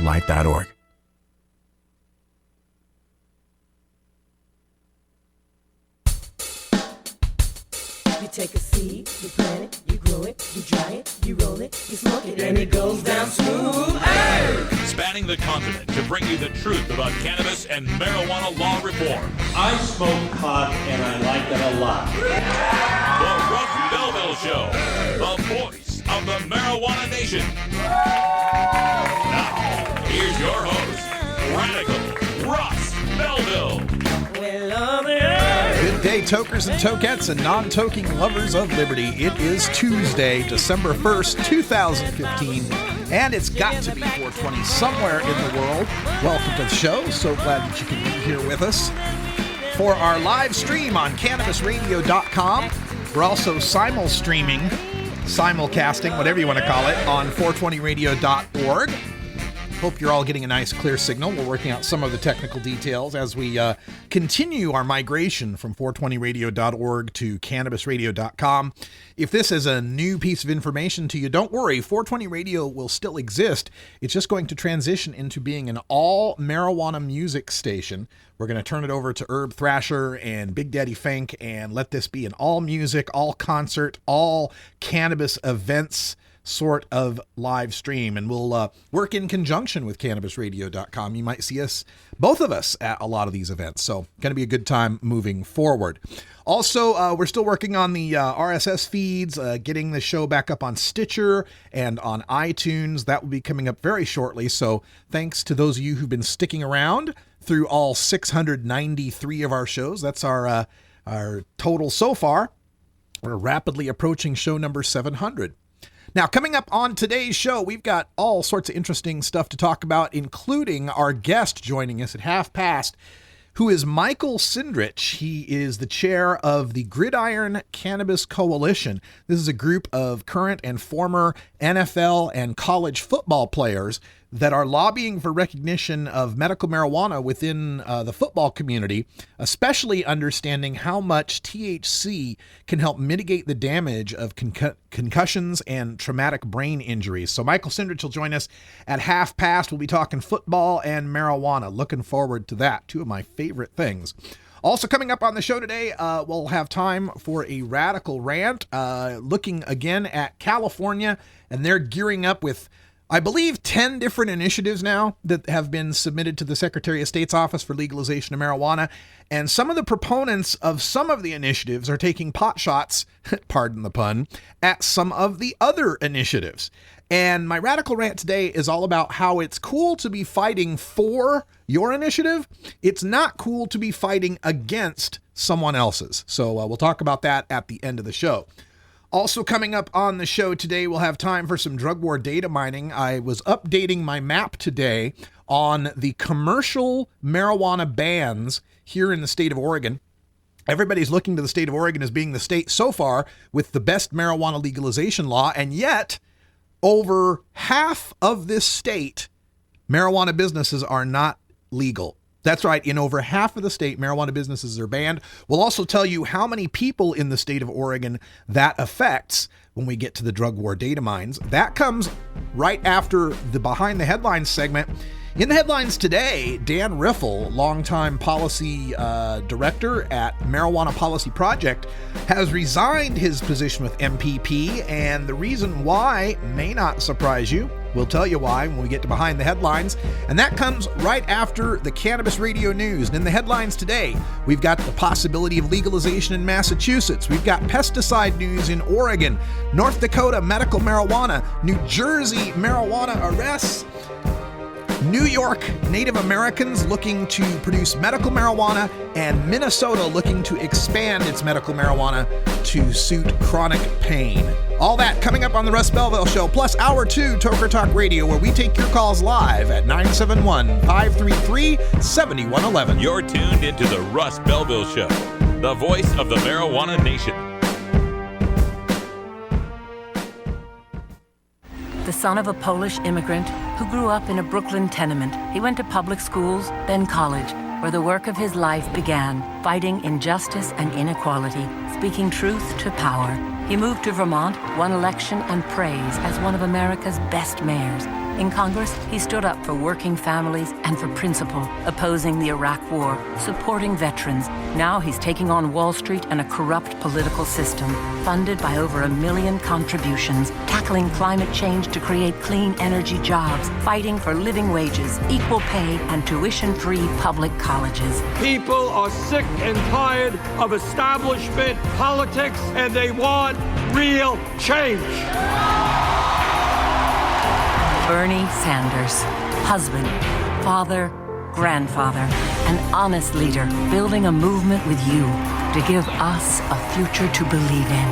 life.org. You take a seed, you plant it, you grow it, you dry it, you roll it, you smoke it, and it goes down smooth. Hey! Spanning the continent to bring you the truth about cannabis and marijuana law reform. I smoke pot and I like it a lot. The Russ Belville Show, the voice of the marijuana nation. Now, here's your host, Radical Russ Belville. Good day, tokers and tokettes and non-toking lovers of liberty. It is Tuesday, December 1st, 2015, and it's got to be 420 somewhere in the world. Welcome to the show. So glad that you can be here with us for our live stream on CannabisRadio.com. We're also simulcasting, whatever you want to call it, on 420radio.org. Hope you're all getting a nice clear signal. We're working out some of the technical details as we continue our migration from 420radio.org to cannabisradio.com. If this is a new piece of information to you, don't worry. 420 Radio will still exist. It's just going to transition into being an all marijuana music station. We're going to turn it over to Herb Thrasher and Big Daddy Fink and let this be an all music, all concert, all cannabis events sort of live stream, and we'll work in conjunction with cannabisradio.com. You might see us, both of us, at a lot of these events, so going to be a good time moving forward. Also, we're still working on the RSS feeds, getting the show back up on Stitcher and on iTunes. That will be coming up very shortly, so thanks to those of you who've been sticking around through all 693 of our shows. That's our total so far. We're rapidly approaching show number 700. Now, coming up on today's show, we've got all sorts of interesting stuff to talk about, including our guest joining us at 5:30, who is Michael Cindrich. He is the chair of the Gridiron Cannabis Coalition. This is a group of current and former NFL and college football players that are lobbying for recognition of medical marijuana within the football community, especially understanding how much THC can help mitigate the damage of concussions and traumatic brain injuries. So Michael Cindrich will join us at 5:30. We'll be talking football and marijuana. Looking forward to that. Two of my favorite things. Also coming up on the show today, we'll have time for a radical rant, looking again at California, and they're gearing up with, I believe, 10 different initiatives now that have been submitted to the Secretary of State's Office for Legalization of Marijuana. And some of the proponents of some of the initiatives are taking pot shots, pardon the pun, at some of the other initiatives. And my radical rant today is all about how it's cool to be fighting for your initiative. It's not cool to be fighting against someone else's. So we'll talk about that at the end of the show. Also coming up on the show today, we'll have time for some drug war data mining. I was updating my map today on the commercial marijuana bans here in the state of Oregon. Everybody's looking to the state of Oregon as being the state so far with the best marijuana legalization law, and yet over half of this state, marijuana businesses are not legal. That's right. In over half of the state, marijuana businesses are banned. We'll also tell you how many people in the state of Oregon that affects when we get to the drug war data mines. That comes right after the Behind the Headlines segment. In the headlines today, Dan Riffle, longtime policy director at Marijuana Policy Project, has resigned his position with MPP, and the reason why may not surprise you. We'll tell you why when we get to Behind the Headlines, and that comes right after the Cannabis Radio News. And in the headlines today, we've got the possibility of legalization in Massachusetts. We've got pesticide news in Oregon, North Dakota medical marijuana, New Jersey marijuana arrests, New York Native Americans looking to produce medical marijuana, and Minnesota looking to expand its medical marijuana to suit chronic pain. All that coming up on the Russ Belville Show, plus Hour 2 Toker Talk Radio, where we take your calls live at 971-533-7111. You're tuned into the Russ Belville Show, the voice of the marijuana nation. The son of a Polish immigrant who grew up in a Brooklyn tenement, he went to public schools, then college, where the work of his life began, fighting injustice and inequality, speaking truth to power. He moved to Vermont, won election and praise as one of America's best mayors. In Congress, he stood up for working families and for principle, opposing the Iraq War, supporting veterans. Now he's taking on Wall Street and a corrupt political system, funded by over 1 million contributions, tackling climate change to create clean energy jobs, fighting for living wages, equal pay, and tuition-free public colleges. People are sick and tired of establishment politics, and they want real change. Bernie Sanders, husband, father, grandfather, an honest leader, building a movement with you to give us a future to believe in.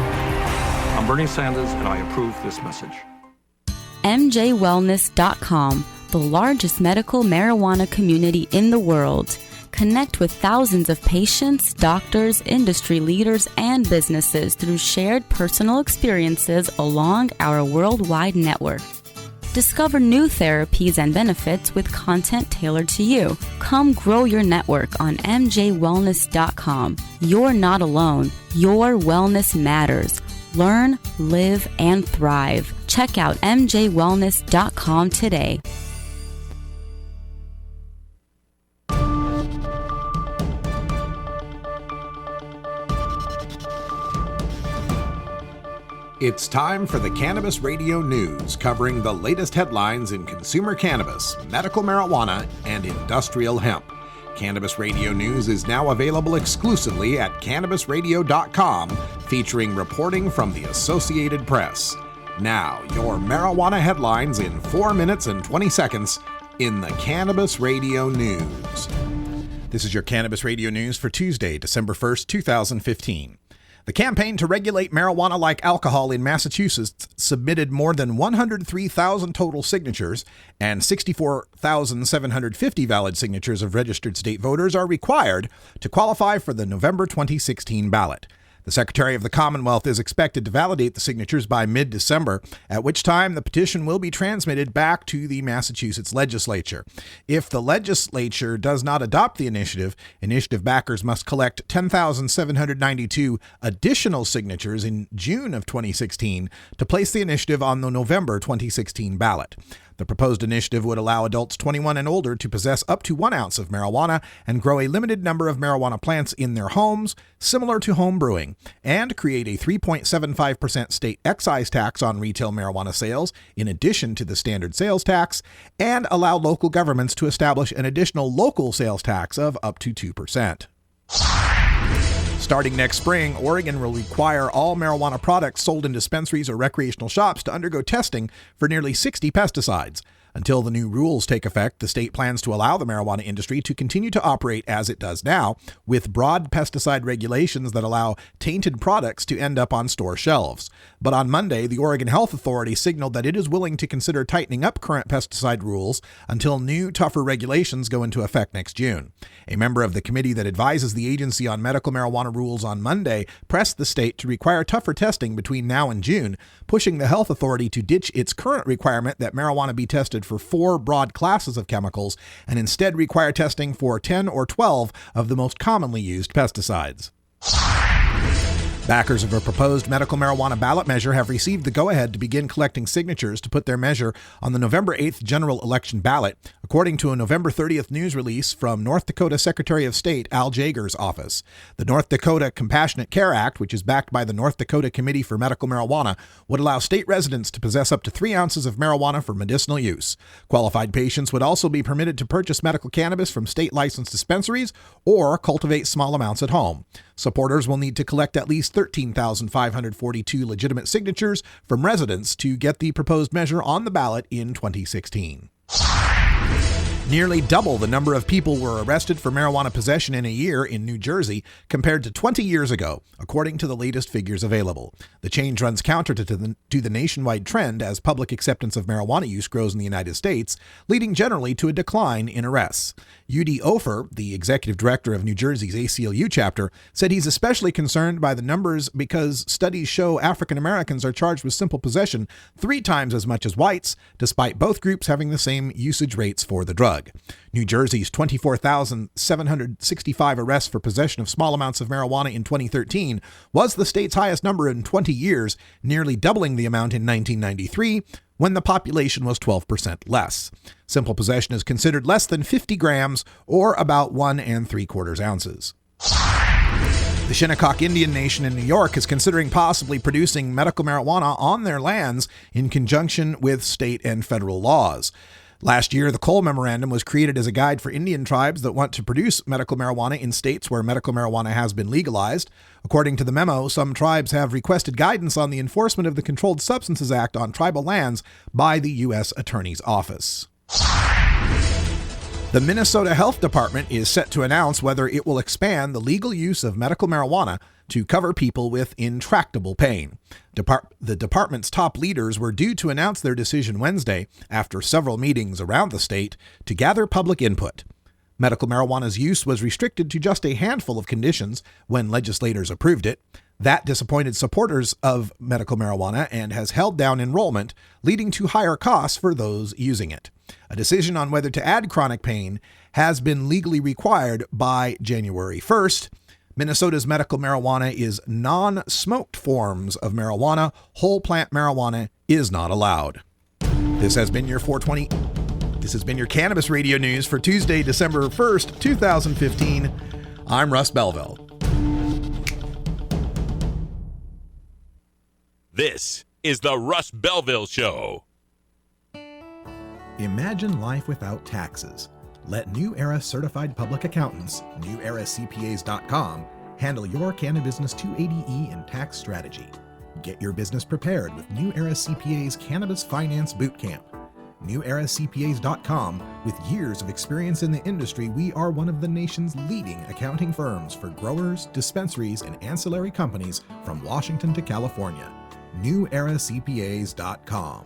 I'm Bernie Sanders, and I approve this message. MJWellness.com, the largest medical marijuana community in the world. Connect with thousands of patients, doctors, industry leaders, and businesses through shared personal experiences along our worldwide network. Discover new therapies and benefits with content tailored to you. Come grow your network on MJWellness.com. You're not alone. Your wellness matters. Learn, live, and thrive. Check out MJWellness.com today. It's time for the Cannabis Radio News, covering the latest headlines in consumer cannabis, medical marijuana, and industrial hemp. Cannabis Radio News is now available exclusively at cannabisradio.com, featuring reporting from the Associated Press. Now, your marijuana headlines in 4 minutes and 20 seconds in the Cannabis Radio News. This is your Cannabis Radio News for Tuesday, December 1st, 2015. The campaign to regulate marijuana like alcohol in Massachusetts submitted more than 103,000 total signatures, and 64,750 valid signatures of registered state voters are required to qualify for the November 2016 ballot. The Secretary of the Commonwealth is expected to validate the signatures by mid-December, at which time the petition will be transmitted back to the Massachusetts legislature. If the legislature does not adopt the initiative backers must collect 10,792 additional signatures in June of 2016 to place the initiative on the November 2016 ballot. The proposed initiative would allow adults 21 and older to possess up to 1 ounce of marijuana and grow a limited number of marijuana plants in their homes, similar to home brewing, and create a 3.75% state excise tax on retail marijuana sales, in addition to the standard sales tax, and allow local governments to establish an additional local sales tax of up to 2%. Starting next spring, Oregon will require all marijuana products sold in dispensaries or recreational shops to undergo testing for nearly 60 pesticides. Until the new rules take effect, the state plans to allow the marijuana industry to continue to operate as it does now, with broad pesticide regulations that allow tainted products to end up on store shelves. But on Monday, the Oregon Health Authority signaled that it is willing to consider tightening up current pesticide rules until new, tougher regulations go into effect next June. A member of the committee that advises the agency on medical marijuana rules on Monday pressed the state to require tougher testing between now and June, pushing the health authority to ditch its current requirement that marijuana be tested for 4 broad classes of chemicals and instead require testing for 10 or 12 of the most commonly used pesticides. Backers of a proposed medical marijuana ballot measure have received the go-ahead to begin collecting signatures to put their measure on the November 8th general election ballot, according to a November 30th news release from North Dakota Secretary of State Al Jaeger's office. The North Dakota Compassionate Care Act, which is backed by the North Dakota Committee for Medical Marijuana, would allow state residents to possess up to 3 ounces of marijuana for medicinal use. Qualified patients would also be permitted to purchase medical cannabis from state-licensed dispensaries or cultivate small amounts at home. Supporters will need to collect at least 13,542 legitimate signatures from residents to get the proposed measure on the ballot in 2016. Nearly double the number of people were arrested for marijuana possession in a year in New Jersey compared to 20 years ago, according to the latest figures available. The change runs counter to the nationwide trend as public acceptance of marijuana use grows in the United States, leading generally to a decline in arrests. U.D. Ofer, the executive director of New Jersey's ACLU chapter, said he's especially concerned by the numbers because studies show African Americans are charged with simple possession 3 times as much as whites, despite both groups having the same usage rates for the drug. drug. New Jersey's 24,765 arrests for possession of small amounts of marijuana in 2013 was the state's highest number in 20 years, nearly doubling the amount in 1993, when the population was 12% less. Simple possession is considered less than 50 grams, or about 1 3/4 ounces. The Shinnecock Indian Nation in New York is considering possibly producing medical marijuana on their lands in conjunction with state and federal laws. Last year, the Cole Memorandum was created as a guide for Indian tribes that want to produce medical marijuana in states where medical marijuana has been legalized. According to the memo, some tribes have requested guidance on the enforcement of the Controlled Substances Act on tribal lands by the U.S. Attorney's Office. The Minnesota Health Department is set to announce whether it will expand the legal use of medical marijuana to cover people with intractable pain. The department's top leaders were due to announce their decision Wednesday after several meetings around the state to gather public input. Medical marijuana's use was restricted to just a handful of conditions when legislators approved it. That disappointed supporters of medical marijuana and has held down enrollment, leading to higher costs for those using it. A decision on whether to add chronic pain has been legally required by January 1st. Minnesota's medical marijuana is non-smoked forms of marijuana. Whole plant marijuana is not allowed. This has been your Cannabis Radio News for Tuesday, December 1st, 2015. I'm Russ Belville. This is the Russ Belville Show. Imagine life without taxes. Let New Era Certified Public Accountants, NewEraCPAs.com, handle your Cannabusiness 280E and tax strategy. Get your business prepared with New Era CPA's Cannabis Finance Bootcamp. NewEraCPAs.com, with years of experience in the industry, we are one of the nation's leading accounting firms for growers, dispensaries, and ancillary companies from Washington to California. NewEraCPAs.com.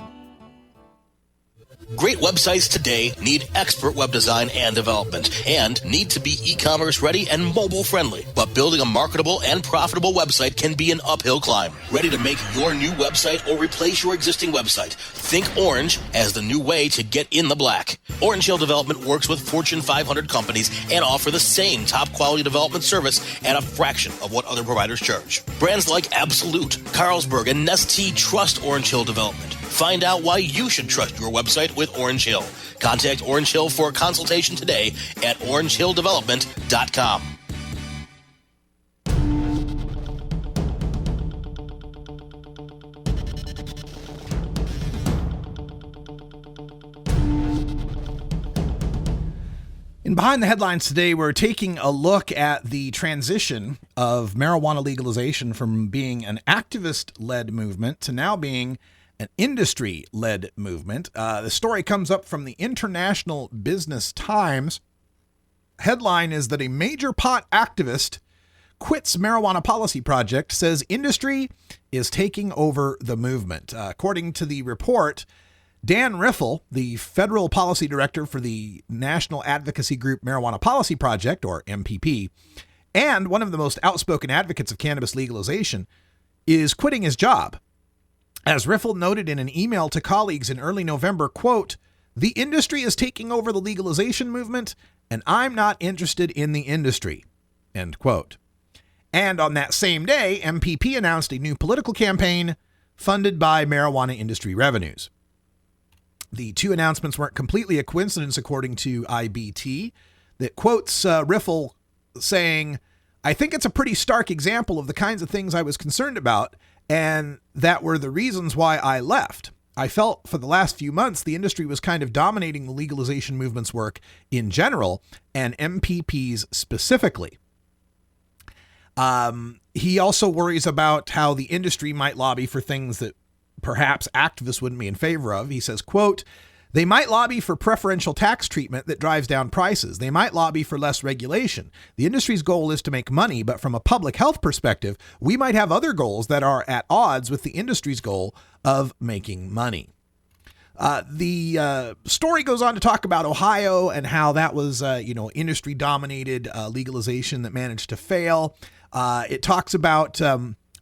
Great websites today need expert web design and development and need to be e-commerce ready and mobile friendly. But building a marketable and profitable website can be an uphill climb. Ready to make your new website or replace your existing website? Think Orange as the new way to get in the black. Orange Hill Development works with Fortune 500 companies and offer the same top quality development service at a fraction of what other providers charge. Brands like Absolute, Carlsberg, and Nestea trust Orange Hill Development. Find out why you should trust your website with Orange Hill. Contact Orange Hill for a consultation today at orangehilldevelopment.com. And behind the headlines today, we're taking a look at the transition of marijuana legalization from being an activist-led movement to now being an industry-led movement. The story comes up from the International Business Times. Headline is that a major pot activist quits marijuana policy project, says industry is taking over the movement. According to the report, Dan Riffle, the federal policy director for the National Advocacy Group Marijuana Policy Project, or MPP, and one of the most outspoken advocates of cannabis legalization, is quitting his job. As Riffle noted in an email to colleagues in early November, quote, "The industry is taking over the legalization movement, and I'm not interested in the industry," end quote. And on that same day, MPP announced a new political campaign funded by marijuana industry revenues. The two announcements weren't completely a coincidence, according to IBT, that quotes Riffle saying, "I think it's a pretty stark example of the kinds of things I was concerned about, and that were the reasons why I left. I felt for the last few months the industry was kind of dominating the legalization movement's work in general, and MPPs specifically." He also worries about how the industry might lobby for things that perhaps activists wouldn't be in favor of. He says, quote, "They might lobby for preferential tax treatment that drives down prices. They might lobby for less regulation. The industry's goal is to make money, but from a public health perspective, we might have other goals that are at odds with the industry's goal of making money." The story goes on to talk about Ohio and how that was, industry-dominated legalization that managed to fail. It talks about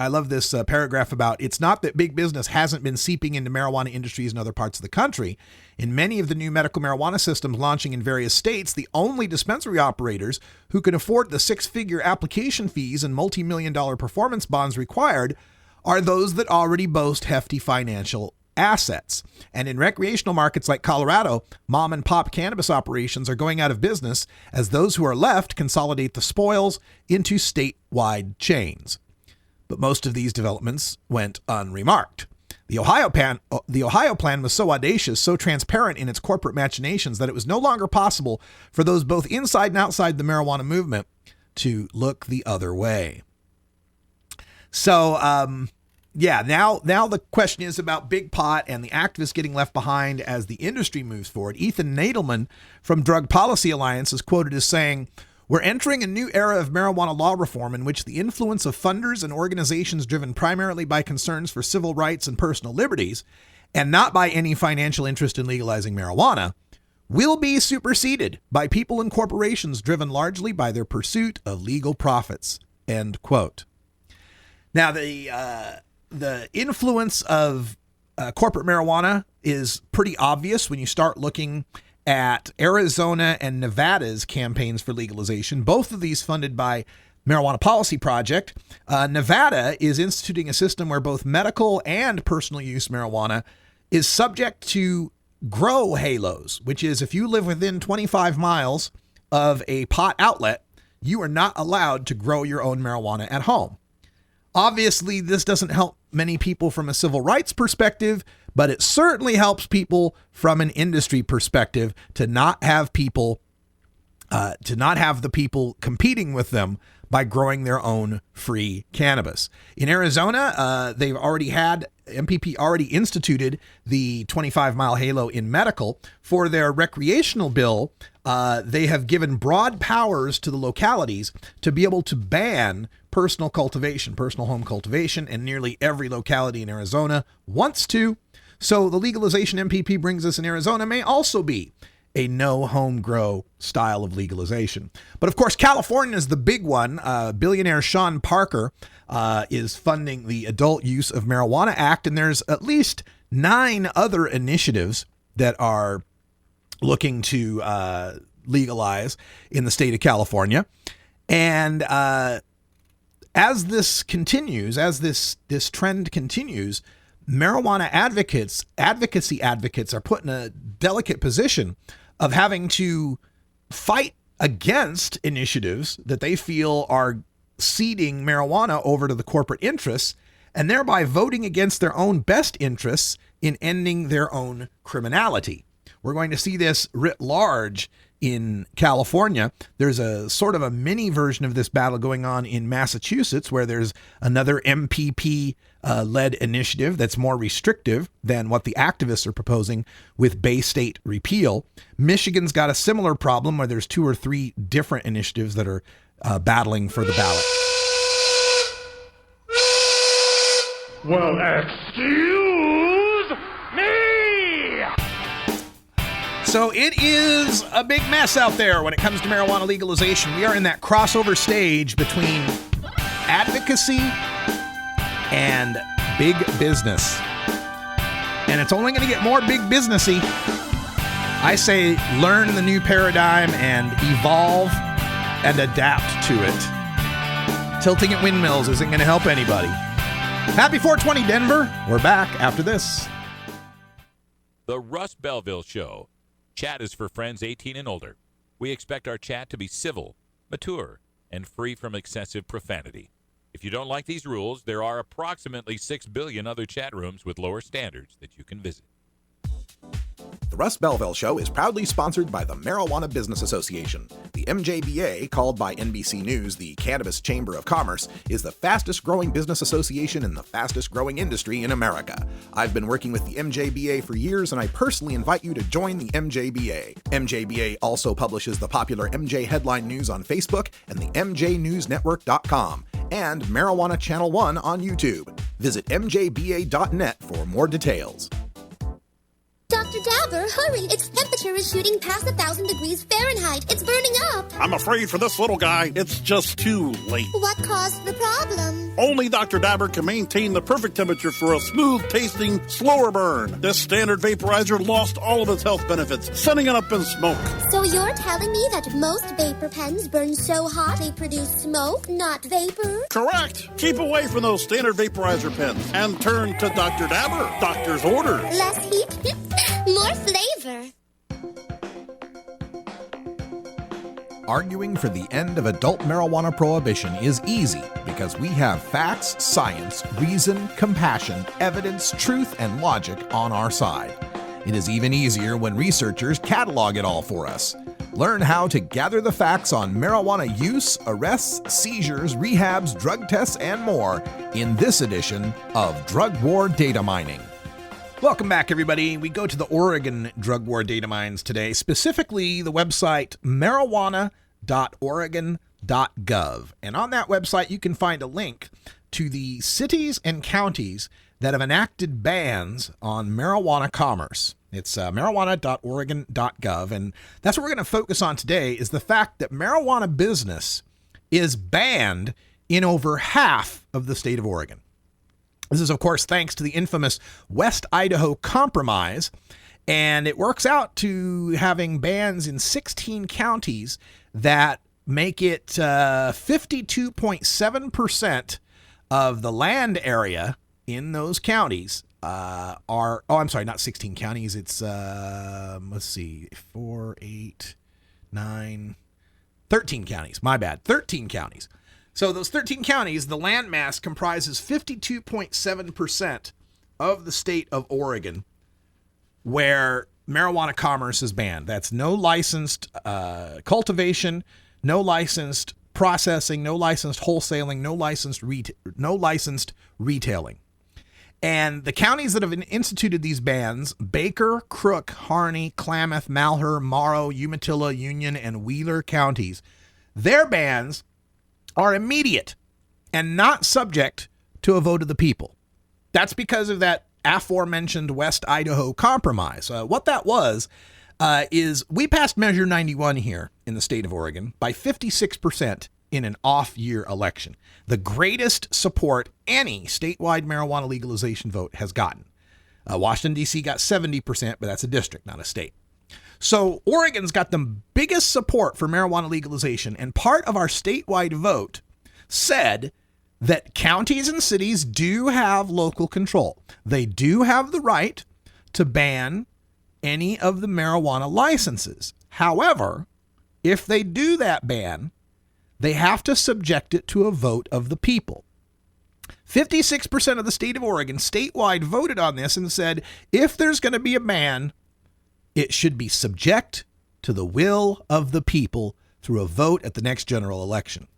I love this paragraph about, it's not that big business hasn't been seeping into marijuana industries in other parts of the country. In many of the new medical marijuana systems launching in various states, the only dispensary operators who can afford the six-figure application fees and multi-million-dollar performance bonds required are those that already boast hefty financial assets. And in recreational markets like Colorado, mom and pop cannabis operations are going out of business as those who are left consolidate the spoils into statewide chains. But most of these developments went unremarked. The Ohio plan was so audacious, so transparent in its corporate machinations that it was no longer possible for those both inside and outside the marijuana movement to look the other way. So, now the question is about Big Pot and the activists getting left behind as the industry moves forward. Ethan Nadelman from Drug Policy Alliance is quoted as saying, "We're entering a new era of marijuana law reform in which the influence of funders and organizations driven primarily by concerns for civil rights and personal liberties, and not by any financial interest in legalizing marijuana, will be superseded by people and corporations driven largely by their pursuit of legal profits." End quote. Now, the influence of corporate marijuana is pretty obvious when you start looking at Arizona and Nevada's campaigns for legalization, both of these funded by Marijuana Policy Project. Nevada is instituting a system where both medical and personal use marijuana is subject to grow halos, which is if you live within 25 miles of a pot outlet, you are not allowed to grow your own marijuana at home. Obviously, this doesn't help many people from a civil rights perspective, but it certainly helps people from an industry perspective to not have the people competing with them by growing their own free cannabis. In Arizona, MPP already instituted the 25-mile halo in medical. For their recreational bill, they have given broad powers to the localities to be able to ban personal home cultivation, and nearly every locality in Arizona wants to. So the legalization MPP brings us in Arizona may also be a no home grow style of legalization. But of course, California is the big one. Billionaire Sean Parker is funding the Adult Use of Marijuana Act, and there's at least 9 other initiatives that are looking to legalize in the state of California. And as this continues, as this trend continues, marijuana advocacy advocates are put in a delicate position of having to fight against initiatives that they feel are ceding marijuana over to the corporate interests, and thereby voting against their own best interests in ending their own criminality. We're going to see this writ large in California. There's a sort of a mini version of this battle going on in Massachusetts, where there's another MPP led initiative that's more restrictive than what the activists are proposing with Bay State repeal. Michigan's got a similar problem where there's 2 or 3 different initiatives that are battling for the ballot. Well, excuse me! So it is a big mess out there when it comes to marijuana legalization. We are in that crossover stage between advocacy and big business. And it's only going to get more big businessy. I say learn the new paradigm and evolve and adapt to it. Tilting at windmills isn't going to help anybody. Happy 420 Denver. We're back after this. The Russ Belville Show. Chat is for friends 18 and older. We expect our chat to be civil, mature, and free from excessive profanity. If you don't like these rules, there are approximately 6 billion other chat rooms with lower standards that you can visit. The Russ Belville Show is proudly sponsored by the Marijuana Business Association. The MJBA, called by NBC News the Cannabis Chamber of Commerce, is the fastest growing business association in the fastest growing industry in America. I've been working with the MJBA for years, and I personally invite you to join the MJBA. MJBA also publishes the popular MJ Headline News on Facebook and the MJNewsNetwork.com and Marijuana Channel 1 on YouTube. Visit mjba.net for more details. Duck, Dr. Dabber, hurry! Its temperature is shooting past 1,000 degrees Fahrenheit. It's burning up. I'm afraid for this little guy, it's just too late. What caused the problem? Only Dr. Dabber can maintain the perfect temperature for a smooth-tasting, slower burn. This standard vaporizer lost all of its health benefits, sending it up in smoke. So you're telling me that most vapor pens burn so hot they produce smoke, not vapor? Correct. Keep away from those standard vaporizer pens and turn to Dr. Dabber. Doctor's orders. Less heat, more flavor. Arguing for the end of adult marijuana prohibition is easy because we have facts, science, reason, compassion, evidence, truth, and logic on our side. It is even easier when researchers catalog it all for us. Learn how to gather the facts on marijuana use, arrests, seizures, rehabs, drug tests, and more in this edition of Drug War Data Mining. Welcome back, everybody. We go to the Oregon Drug War Data Mines today, specifically the website marijuana.oregon.gov. And on that website, you can find a link to the cities and counties that have enacted bans on marijuana commerce. It's marijuana.oregon.gov, and that's what we're going to focus on today is the fact that marijuana business is banned in over half of the state of Oregon. This is, of course, thanks to the infamous West Idaho Compromise, and it works out to having bans in 16 counties that make it 52.7% of the land area in those counties not 16 counties. It's, 13 counties. My bad. 13 counties. So those 13 counties, the land mass comprises 52.7% of the state of Oregon where marijuana commerce is banned. That's no licensed cultivation, no licensed processing, no licensed wholesaling, no licensed retailing. And the counties that have instituted these bans, Baker, Crook, Harney, Klamath, Malheur, Morrow, Umatilla, Union, and Wheeler counties, their bans are immediate and not subject to a vote of the people. That's because of that aforementioned West Idaho Compromise. What that was is we passed Measure 91 here in the state of Oregon by 56% in an off-year election. The greatest support any statewide marijuana legalization vote has gotten. Washington, D.C. got 70%, but that's a district, not a state. So Oregon's got the biggest support for marijuana legalization, and part of our statewide vote said that counties and cities do have local control. They do have the right to ban any of the marijuana licenses. However, if they do that ban, they have to subject it to a vote of the people. 56% of the state of Oregon statewide voted on this and said, if there's going to be a ban, it should be subject to the will of the people through a vote at the next general election.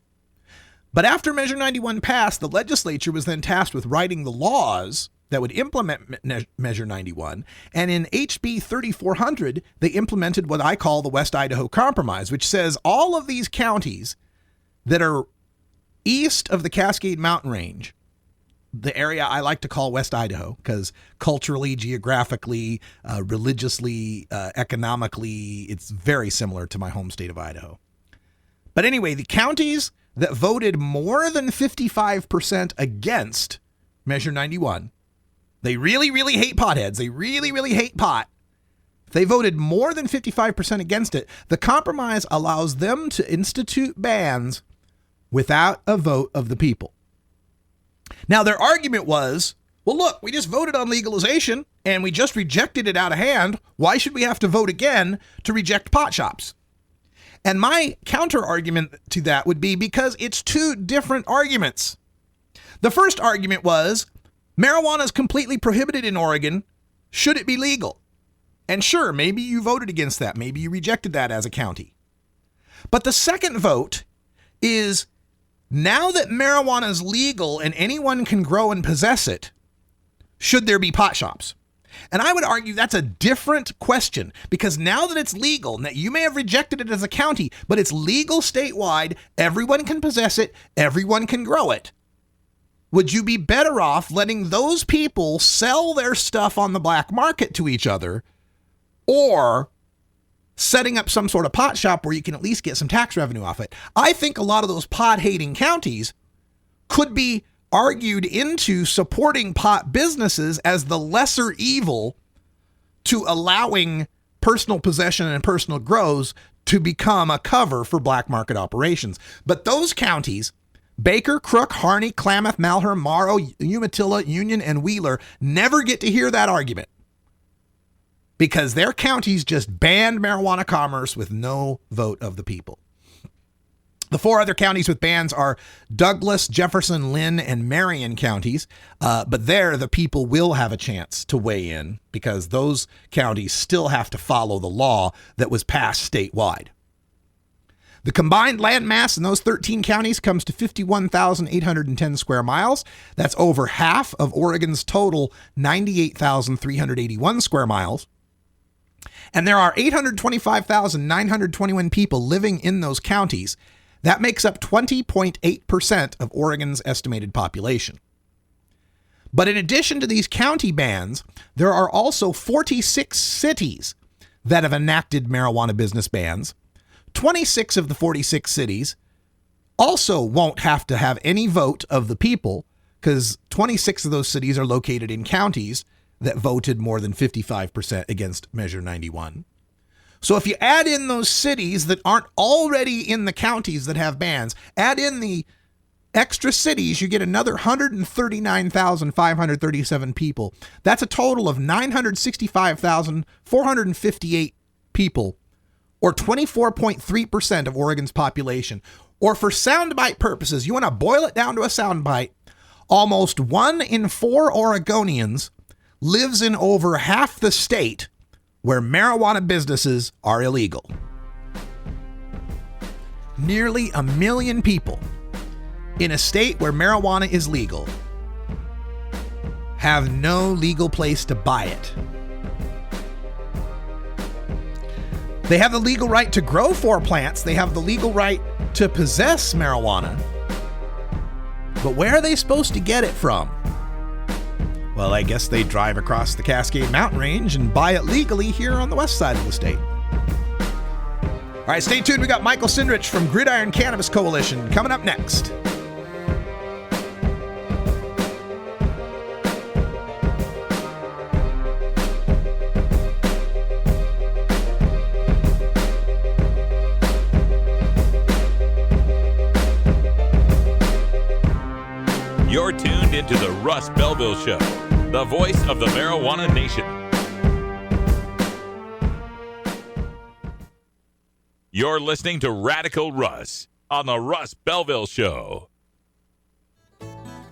But after Measure 91 passed, the legislature was then tasked with writing the laws that would implement Measure 91. And in HB 3400, they implemented what I call the West Idaho Compromise, which says all of these counties that are east of the Cascade Mountain Range, the area I like to call West Idaho, because culturally, geographically, religiously, economically, it's very similar to my home state of Idaho. But anyway, the counties that voted more than 55% against Measure 91, they really, really hate potheads. They really, really hate pot. If they voted more than 55% against it, the compromise allows them to institute bans without a vote of the people. Now, their argument was, well, look, we just voted on legalization and we just rejected it out of hand. Why should we have to vote again to reject pot shops? And my counter argument to that would be because it's two different arguments. The first argument was marijuana is completely prohibited in Oregon. Should it be legal? And sure, maybe you voted against that. Maybe you rejected that as a county. But the second vote is now that marijuana is legal and anyone can grow and possess it, should there be pot shops? And I would argue that's a different question because now that it's legal, now you may have rejected it as a county, but it's legal statewide. Everyone can possess it. Everyone can grow it. Would you be better off letting those people sell their stuff on the black market to each other or setting up some sort of pot shop where you can at least get some tax revenue off it. I think a lot of those pot-hating counties could be argued into supporting pot businesses as the lesser evil to allowing personal possession and personal grows to become a cover for black market operations. But those counties, Baker, Crook, Harney, Klamath, Malheur, Morrow, Umatilla, Union, and Wheeler, never get to hear that argument because their counties just banned marijuana commerce with no vote of the people. The 4 other counties with bans are Douglas, Jefferson, Lynn, and Marion counties. But there, the people will have a chance to weigh in because those counties still have to follow the law that was passed statewide. The combined land mass in those 13 counties comes to 51,810 square miles. That's over half of Oregon's total 98,381 square miles. And there are 825,921 people living in those counties. That makes up 20.8% of Oregon's estimated population. But in addition to these county bans, there are also 46 cities that have enacted marijuana business bans. 26 of the 46 cities also won't have to have any vote of the people because 26 of those cities are located in counties that voted more than 55% against Measure 91. So if you add in those cities that aren't already in the counties that have bans, add in the extra cities, you get another 139,537 people. That's a total of 965,458 people, or 24.3% of Oregon's population. Or for soundbite purposes, you want to boil it down to a soundbite, almost 1 in 4 Oregonians lives in over half the state where marijuana businesses are illegal. Nearly 1 million people in a state where marijuana is legal have no legal place to buy it. They have the legal right to grow 4 plants. They have the legal right to possess marijuana. But where are they supposed to get it from? Well, I guess they drive across the Cascade Mountain Range and buy it legally here on the west side of the state. All right, stay tuned. We got Michael Sindrich from Gridiron Cannabis Coalition coming up next. You're tuned into the Russ Belville Show, the voice of the marijuana nation. You're listening to Radical Russ on the Russ Belville Show.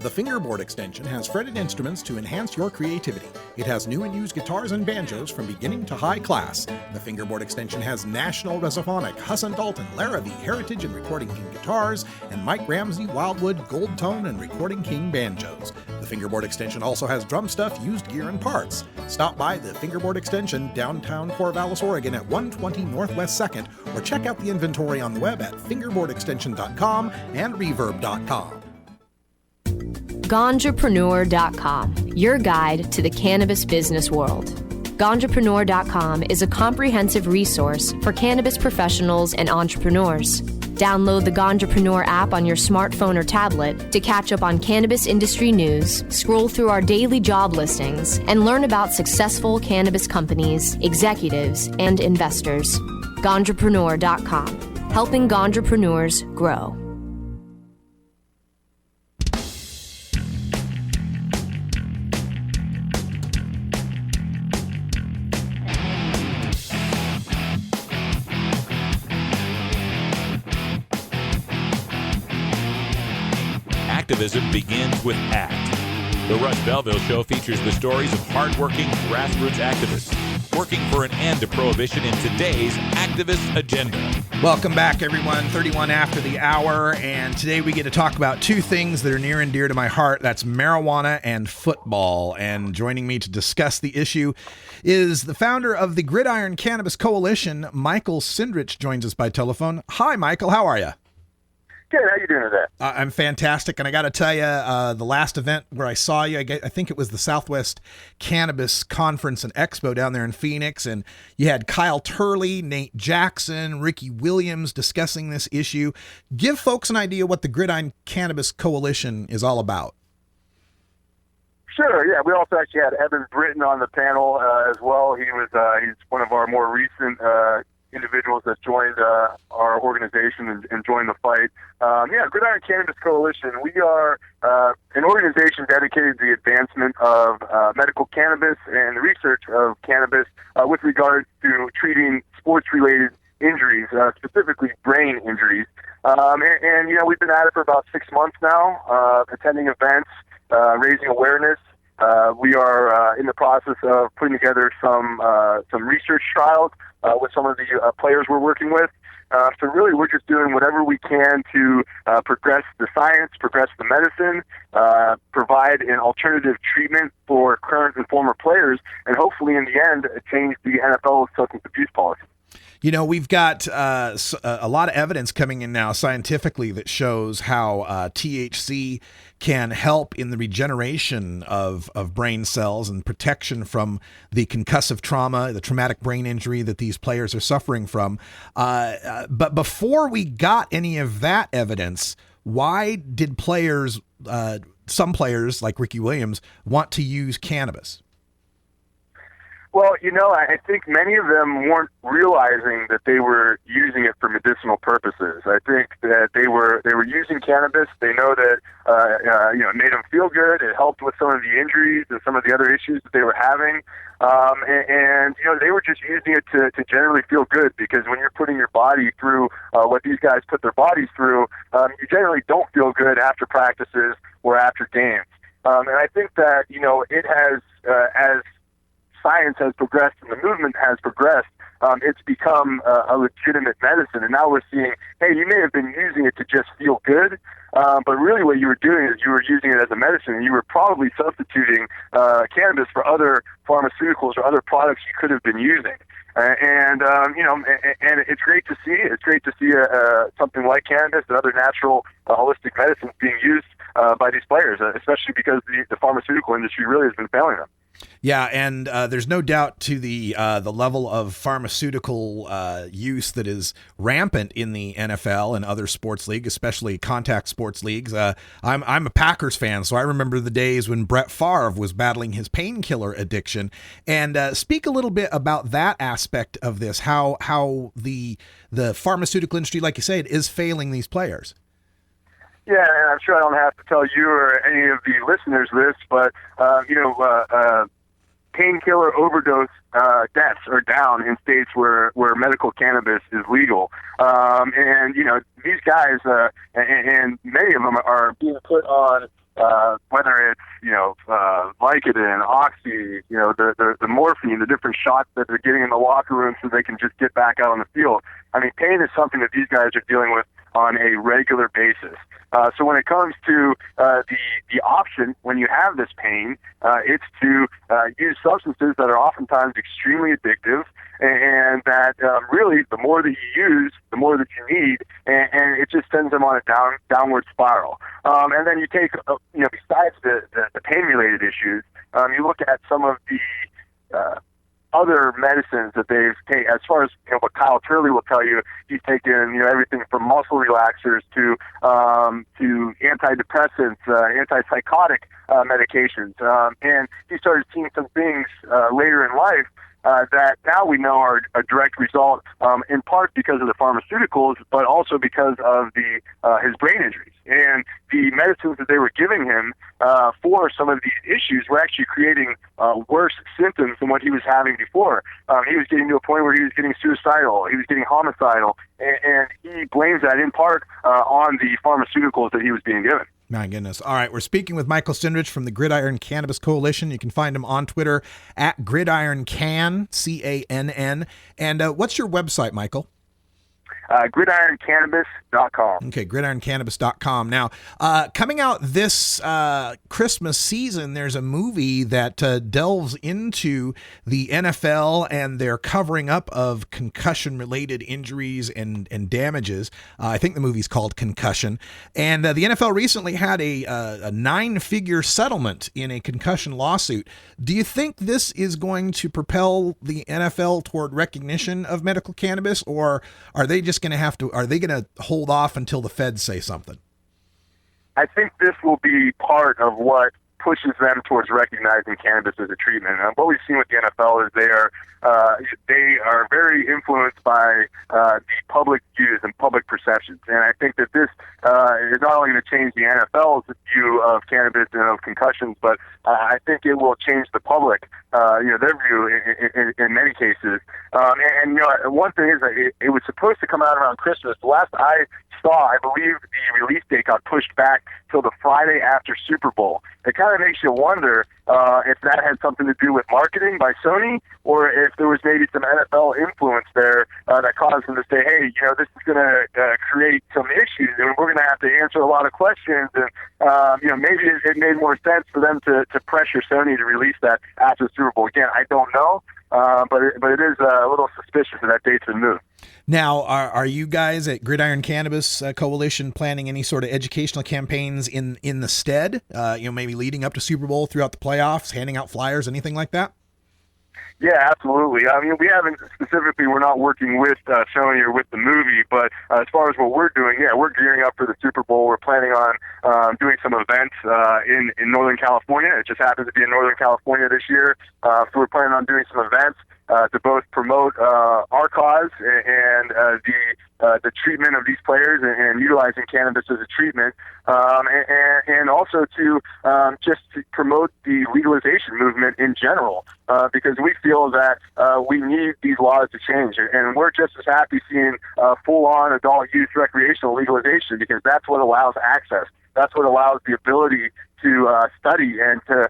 The Fingerboard Extension has fretted instruments to enhance your creativity. It has new and used guitars and banjos from beginning to high class. The Fingerboard Extension has National Resophonic, Husson Dalton, Larrabee, Heritage and Recording King guitars, and Mike Ramsey, Wildwood, Gold Tone, and Recording King banjos. The Fingerboard Extension also has drum stuff, used gear, and parts. Stop by the Fingerboard Extension, downtown Corvallis, Oregon at 120 Northwest 2nd, or check out the inventory on the web at fingerboardextension.com and reverb.com. Ganjapreneur.com, your guide to the cannabis business world. Ganjapreneur.com is a comprehensive resource for cannabis professionals and entrepreneurs. Download the Ganjapreneur app on your smartphone or tablet to catch up on cannabis industry news, scroll through our daily job listings, and learn about successful cannabis companies, executives, and investors. Ganjapreneur.com, helping ganjapreneurs grow. Activism begins with ACT. The Russ Belville Show features the stories of hardworking grassroots activists working for an end to prohibition in today's activist agenda. Welcome back, everyone. 31 after the hour, and today we get to talk about 2 things that are near and dear to my heart. That's marijuana and football. And joining me to discuss the issue is the founder of the Gridiron Cannabis Coalition, Michael Sindrich, joins us by telephone. Hi, Michael. How are you? Good. How you doing today? I'm fantastic, and I got to tell you, the last event where I saw you, I think it was the Southwest Cannabis Conference and Expo down there in Phoenix, and you had Kyle Turley, Nate Jackson, Ricky Williams discussing this issue. Give folks an idea what the Gridiron Cannabis Coalition is all about. Sure. Yeah, we also actually had Evan Britton on the panel as well. He's one of our more recent individuals that joined our organization and joined the fight. Gridiron Cannabis Coalition. We are an organization dedicated to the advancement of medical cannabis and the research of cannabis with regard to treating sports-related injuries, specifically brain injuries. And we've been at it for about 6 months now, attending events, raising awareness. We are in the process of putting together some research trials with some of the players we're working with. So really, we're just doing whatever we can to progress the science, progress the medicine, provide an alternative treatment for current and former players, and hopefully, in the end, change the NFL's substance abuse policy. You know, we've got a lot of evidence coming in now scientifically that shows how THC can help in the regeneration of brain cells and protection from the concussive trauma, the traumatic brain injury that these players are suffering from. But before we got any of that evidence, why did some players like Ricky Williams want to use cannabis? Well, I think many of them weren't realizing that they were using it for medicinal purposes. I think that they were using cannabis. They know that it made them feel good. It helped with some of the injuries and some of the other issues that they were having. And they were just using it to generally feel good, because when you're putting your body through what these guys put their bodies through, you generally don't feel good after practices or after games. And I think that it has as science has progressed and the movement has progressed, it's become a legitimate medicine. And now we're seeing, hey, you may have been using it to just feel good, but really what you were doing is you were using it as a medicine, and you were probably substituting cannabis for other pharmaceuticals or other products you could have been using. And it's great to see. It's great to see something like cannabis and other natural holistic medicines being used by these players, especially because the pharmaceutical industry really has been failing them. Yeah, and there's no doubt to the level of pharmaceutical use that is rampant in the NFL and other sports leagues, especially contact sports leagues. I'm a Packers fan, so I remember the days when Brett Favre was battling his painkiller addiction. And speak a little bit about that aspect of this, how the pharmaceutical industry, like you say, it is failing these players. Yeah, and I'm sure I don't have to tell you or any of the listeners this, but painkiller overdose deaths are down in states where medical cannabis is legal. And these guys and many of them are being put on whether it's Vicodin, Oxy, the morphine, the different shots that they're getting in the locker room so they can just get back out on the field. I mean, pain is something that these guys are dealing with on a regular basis. So when it comes to the option when you have this pain, it's to use substances that are oftentimes extremely addictive, and that really the more that you use, the more that you need, and it just sends them on a downward spiral. And then you take, besides the pain-related issues, you look at some of the other medicines that they've taken. As far as what Kyle Turley will tell you, he's taken everything from muscle relaxers to antidepressants, antipsychotic medications, and he started seeing some things later in life that now we know are a direct result, in part because of the pharmaceuticals, but also because of his brain injuries. And the medicines that they were giving him for some of these issues were actually creating worse symptoms than what he was having before. He was getting to a point where he was getting suicidal, he was getting homicidal, and he blames that in part on the pharmaceuticals that he was being given. My goodness. All right, we're speaking with Michael Stindrich from the Gridiron Cannabis Coalition. You can find him on Twitter at Gridiron Can, C-A-N-N. And what's your website, Michael? GridironCannabis.com. Okay, GridironCannabis.com. Now, coming out this Christmas season, there's a movie that delves into the NFL and their covering up of concussion-related injuries and damages. I think the movie's called Concussion. And the NFL recently had a 9-figure settlement in a concussion lawsuit. Do you think this is going to propel the NFL toward recognition of medical cannabis, or are they just going to hold off until the feds say something? I think this will be part of what pushes them towards recognizing cannabis as a treatment. What we've seen with the NFL is they are very influenced by the public views and public perceptions. And I think that this is not only going to change the NFL's view of cannabis and of concussions, but I think it will change the public, their view in many cases. And one thing is that it was supposed to come out around Christmas. The last I saw, I believe the release date got pushed back till the Friday after Super Bowl. It kind of makes you wonder if that had something to do with marketing by Sony, or if there was maybe some NFL influence there that caused them to say, hey, this is going to create some issues, and we're going to have to answer a lot of questions. And, maybe it made more sense for them to pressure Sony to release that after the Super Bowl. Again, I don't know, but it is a little suspicious that that date's been moved. Now, are you guys at Gridiron Cannabis Coalition planning any sort of educational campaigns in the stead? Maybe leading up to Super Bowl, throughout the playoffs, handing out flyers, anything like that? Yeah, absolutely. I mean, we haven't specifically, we're not working with Sony or with the movie, but as far as what we're doing, we're gearing up for the Super Bowl. We're planning on doing some events in Northern California. It just happens to be in Northern California this year. So we're planning on doing some events to both promote our cause and the treatment of these players and utilizing cannabis as a treatment, and also to just to promote the legalization movement in general, because we feel that we need these laws to change, and we're just as happy seeing full-on adult use recreational legalization, because that's what allows access. That's what allows the ability to study and to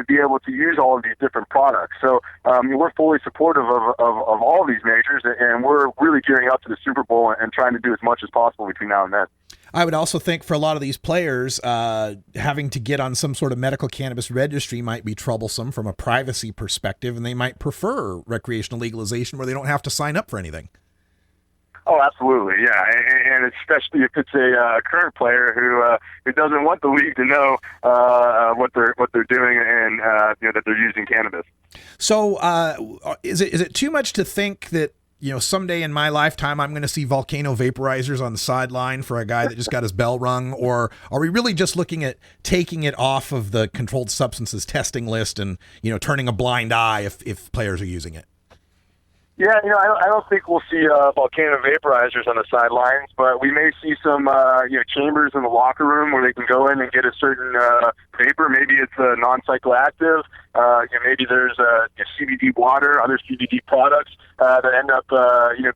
be able to use all of these different products. So we're fully supportive of all of these measures, and we're really gearing up to the Super Bowl and trying to do as much as possible between now and then. I would also think for a lot of these players, having to get on some sort of medical cannabis registry might be troublesome from a privacy perspective, and they might prefer recreational legalization where they don't have to sign up for anything. Oh, absolutely, yeah, and especially if it's a current player who doesn't want the league to know what they're doing and that they're using cannabis. So, is it too much to think that someday in my lifetime I'm going to see volcano vaporizers on the sideline for a guy that just got his bell rung, or are we really just looking at taking it off of the controlled substances testing list and turning a blind eye if players are using it? Yeah, I don't think we'll see volcano vaporizers on the sidelines, but we may see some chambers in the locker room where they can go in and get a certain vapor. Maybe it's non-psychoactive. Maybe there's CBD water, other CBD products that end up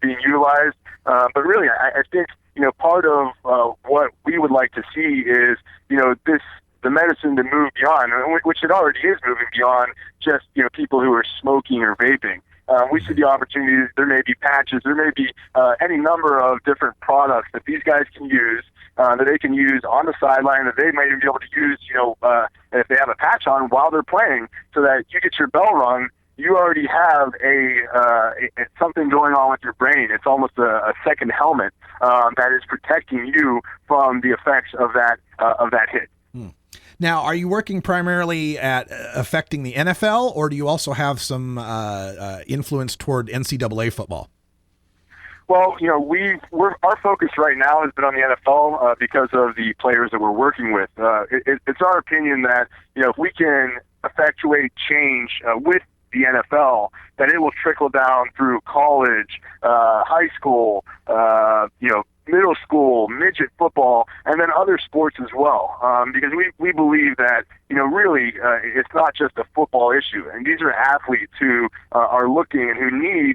being utilized. But really, I think part of what we would like to see is the medicine to move beyond, which it already is moving beyond just people who are smoking or vaping. We see the opportunities. There may be patches. There may be any number of different products that these guys can use, that they can use on the sideline, that they might even be able to use, if they have a patch on while they're playing, so that you get your bell rung, you already have something going on with your brain. It's almost a second helmet that is protecting you from the effects of that hit. Now, are you working primarily at affecting the NFL, or do you also have some influence toward NCAA football? Well, our focus right now has been on the NFL because of the players that we're working with. It's our opinion that if we can effectuate change with the NFL, that it will trickle down through college, high school, middle school, midget football, and then other sports as well. Because we believe that, really it's not just a football issue. And these are athletes who are looking and who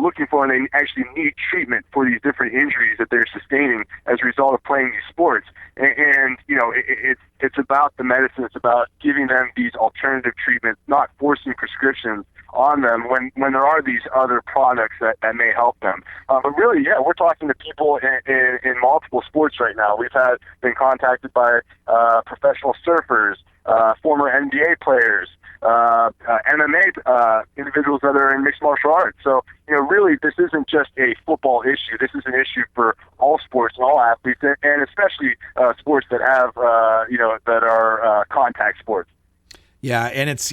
looking for, and they actually need treatment for these different injuries that they're sustaining as a result of playing these sports. And it's about the medicine. It's about giving them these alternative treatments, not forcing prescriptions on them when there are these other products that may help them. But really, yeah, we're talking to people in multiple sports right now. We've been contacted by professional surfers, former NBA players, MMA individuals that are in mixed martial arts. So, really, this isn't just a football issue. This is an issue for all sports and all athletes, and especially sports that have, that are contact sports. Yeah, and it's,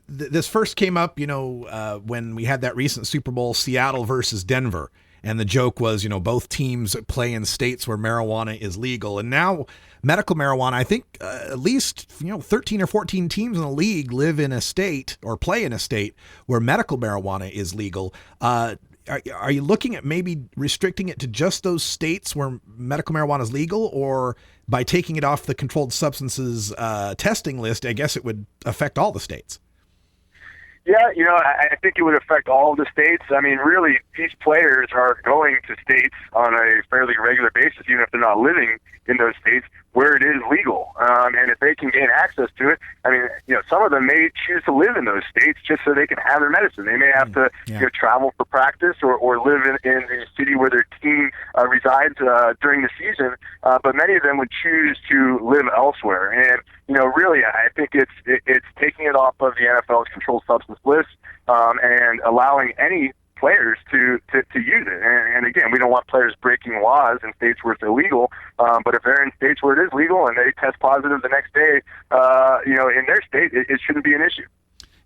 this first came up, when we had that recent Super Bowl, Seattle versus Denver. And the joke was, both teams play in states where marijuana is legal. And now medical marijuana, I think at least, 13 or 14 teams in the league live in a state or play in a state where medical marijuana is legal. Are you looking at maybe restricting it to just those states where medical marijuana is legal, or by taking it off the controlled substances testing list, I guess it would affect all the states? Yeah, I think it would affect all of the states. I mean, really, these players are going to states on a fairly regular basis, even if they're not living in those states where it is legal. And if they can gain access to it, I mean, some of them may choose to live in those states just so they can have their medicine. They may have to travel for practice or live in the city where their team resides during the season. But many of them would choose to live elsewhere. And, really, I think it's taking it off of the NFL's controlled substance list and allowing any players to use it. And again, we don't want players breaking laws in states where it's illegal, but if they're in states where it is legal and they test positive the next day, in their state, it shouldn't be an issue.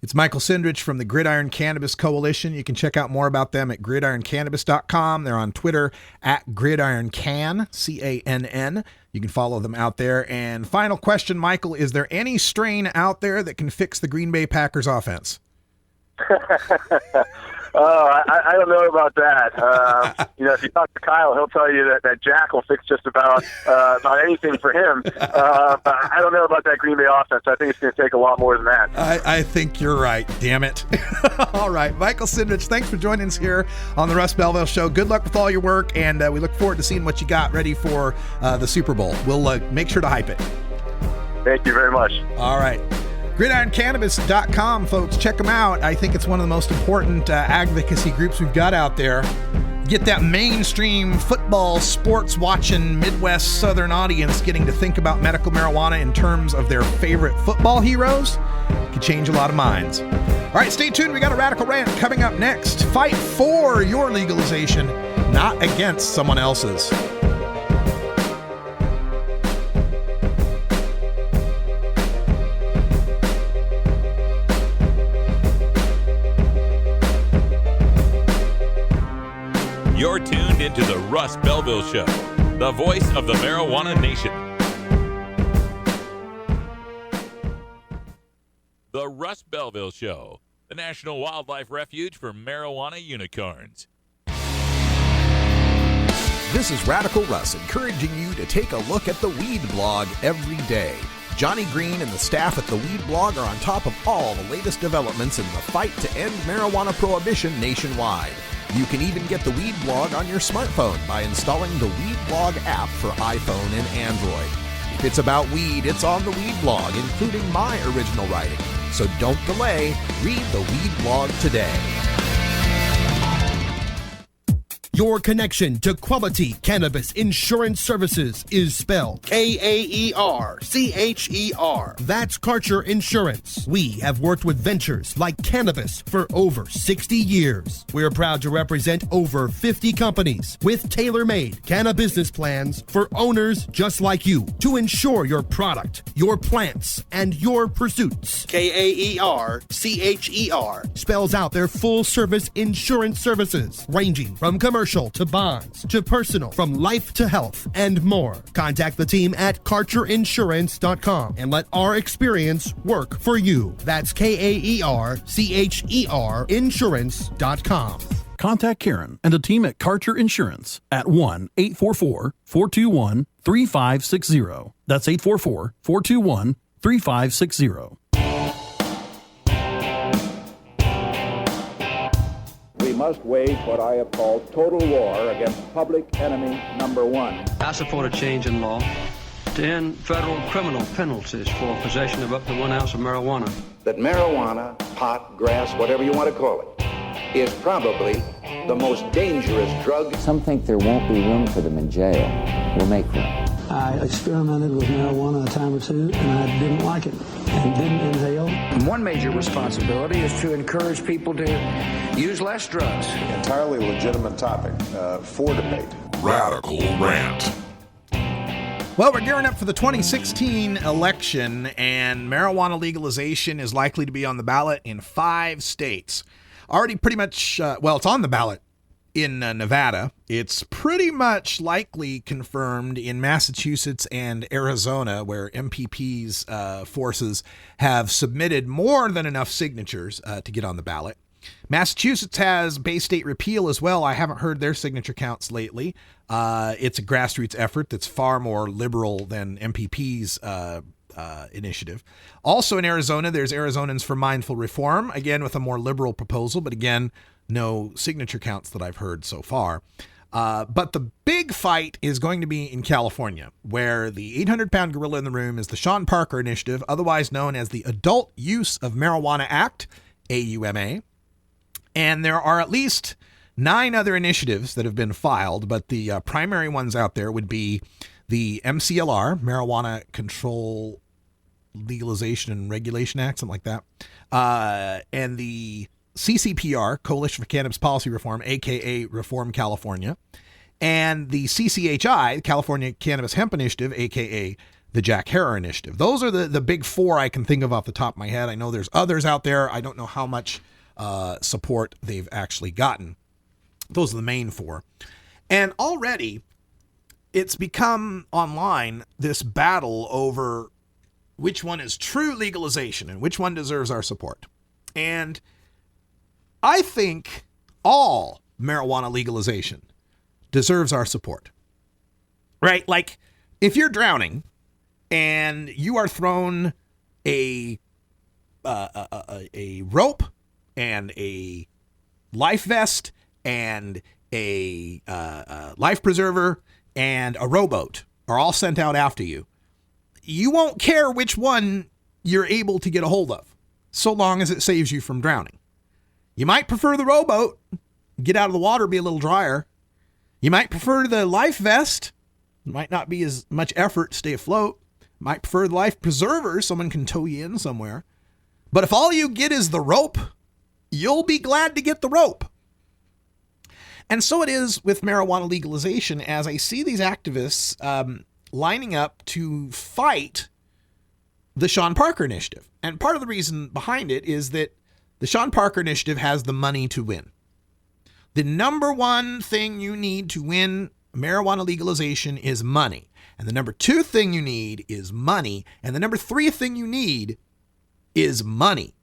It's Michael Cindrich from the Gridiron Cannabis Coalition. You can check out more about them at gridironcannabis.com. They're on Twitter at GridironCan, C-A-N-N. You can follow them out there. And final question, Michael, is there any strain out there that can fix the Green Bay Packers offense? I don't know about that. If you talk to Kyle, he'll tell you that Jack will fix just about anything for him. But I don't know about that Green Bay offense. I think it's going to take a lot more than that. I think you're right. Damn it. All right. Michael Cindrich, thanks for joining us here on the Russ Belville Show. Good luck with all your work, and we look forward to seeing what you got ready for the Super Bowl. We'll make sure to hype it. Thank you very much. All right. GridironCannabis.com, folks. Check them out. I think it's one of the most important advocacy groups we've got out there. Get that mainstream football sports watching Midwest Southern audience getting to think about medical marijuana in terms of their favorite football heroes. Could change a lot of minds. All right, stay tuned. We got a radical rant coming up next. Fight for your legalization, not against someone else's. You're tuned into the Russ Belville Show, the voice of the marijuana nation. The Russ Belville Show, the National Wildlife Refuge for marijuana unicorns. This is Radical Russ encouraging you to take a look at the Weed Blog every day. Johnny Green and the staff at the Weed Blog are on top of all the latest developments in the fight to end marijuana prohibition nationwide. You can even get the Weed Blog on your smartphone by installing the Weed Blog app for iPhone and Android. If it's about weed, it's on the Weed Blog, including my original writing. So don't delay. Read the Weed Blog today. Your connection to quality cannabis insurance services is spelled K-A-E-R-C-H-E-R. That's Karcher Insurance. We have worked with ventures like cannabis for over 60 years. We're proud to represent over 50 companies with tailor-made cannabis plans for owners just like you to insure your product, your plants, and your pursuits. K-A-E-R-C-H-E-R spells out their full-service insurance services, ranging from commercial to bonds to personal, from life to health, and more. Contact the team at KarcherInsurance.com and let our experience work for you. That's K-A-E-R-C-H-E-R Insurance.com. Contact Karen and the team at Karcher Insurance at 1-844-421-3560. That's 844-421-3560. We must wage what I have called total war against public enemy number one. I support a change in law to end federal criminal penalties for possession of up to 1 ounce of marijuana. That marijuana pot, grass, whatever you want to call it, is probably the most dangerous drug. Some think there won't be room for them in jail. We'll make room. I experimented with marijuana a time or two, and I didn't like it and didn't inhale. One major responsibility is to encourage people to use less drugs. Entirely legitimate topic for debate. Radical Rant. Well, we're gearing up for the 2016 election, and marijuana legalization is likely to be on the ballot in 5 states. Already pretty much, it's on the ballot in Nevada. It's pretty much likely confirmed in Massachusetts and Arizona, where MPP's forces have submitted more than enough signatures to get on the ballot. Massachusetts has Bay State repeal as well. I haven't heard their signature counts lately. It's a grassroots effort that's far more liberal than MPP's initiative. Also in Arizona, there's Arizonans for Mindful Reform, again with a more liberal proposal, but again, no signature counts that I've heard so far. But the big fight is going to be in California, where the 800-pound gorilla in the room is the Sean Parker Initiative, otherwise known as the Adult Use of Marijuana Act, AUMA. And there are at least 9 other initiatives that have been filed, but the primary ones out there would be the MCLR, Marijuana Control Legalization and Regulation Act, something like that, and the CCPR, Coalition for Cannabis Policy Reform, aka Reform California, and the CCHI, California Cannabis Hemp Initiative, aka the Jack Herer Initiative. Those are the big 4 I can think of off the top of my head. I know there's others out there. I don't know how much support they've actually gotten. Those are the main 4. And already it's become online this battle over which one is true legalization and which one deserves our support. And I think all marijuana legalization deserves our support, right? Like if you're drowning and you are thrown a rope and a life vest and a life preserver and a rowboat are all sent out after you, you won't care which one you're able to get a hold of, so long as it saves you from drowning. You might prefer the rowboat, get out of the water, be a little drier. You might prefer the life vest, it might not be as much effort to stay afloat. Might prefer the life preserver, someone can tow you in somewhere. But if all you get is the rope, you'll be glad to get the rope. And so it is with marijuana legalization, as I see these activists lining up to fight the Sean Parker Initiative. And part of the reason behind it is that the Sean Parker Initiative has the money to win. The number one thing you need to win marijuana legalization is money. And the number 2 thing you need is money. And the number 3 thing you need is money.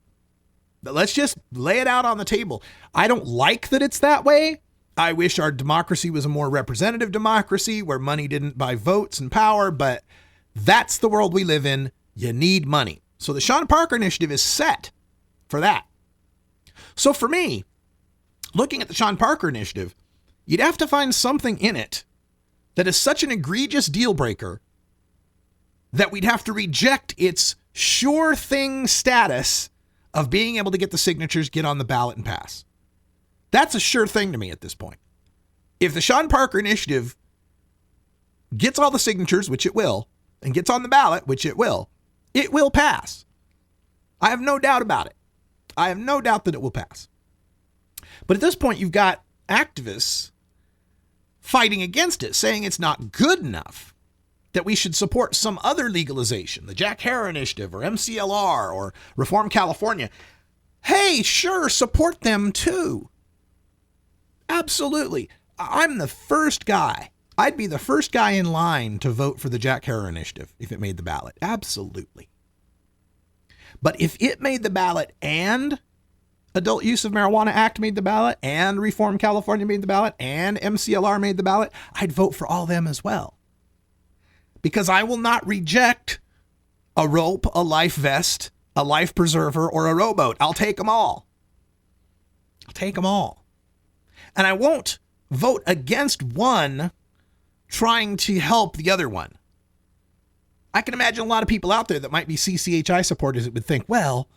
But let's just lay it out on the table. I don't like that it's that way. I wish our democracy was a more representative democracy where money didn't buy votes and power, but that's the world we live in. You need money. So the Sean Parker Initiative is set for that. So for me, looking at the Sean Parker Initiative, you'd have to find something in it that is such an egregious deal breaker that we'd have to reject its sure thing status of being able to get the signatures, get on the ballot, and pass. That's a sure thing to me at this point. If the Sean Parker Initiative gets all the signatures, which it will, and gets on the ballot, which it will pass. I have no doubt about it. I have no doubt that it will pass. But at this point, you've got activists fighting against it, saying it's not good enough, that we should support some other legalization, the Jack Herer Initiative or MCLR or Reform California. Hey, sure, support them too. Absolutely. I'm the first guy. I'd be the first guy in line to vote for the Jack Herer Initiative if it made the ballot. Absolutely. But if it made the ballot and Adult Use of Marijuana Act made the ballot and Reform California made the ballot and MCLR made the ballot, I'd vote for all them as well. Because I will not reject a rope, a life vest, a life preserver, or a rowboat. I'll take them all. I'll take them all. And I won't vote against one trying to help the other one. I can imagine a lot of people out there that might be CCHI supporters that would think, well,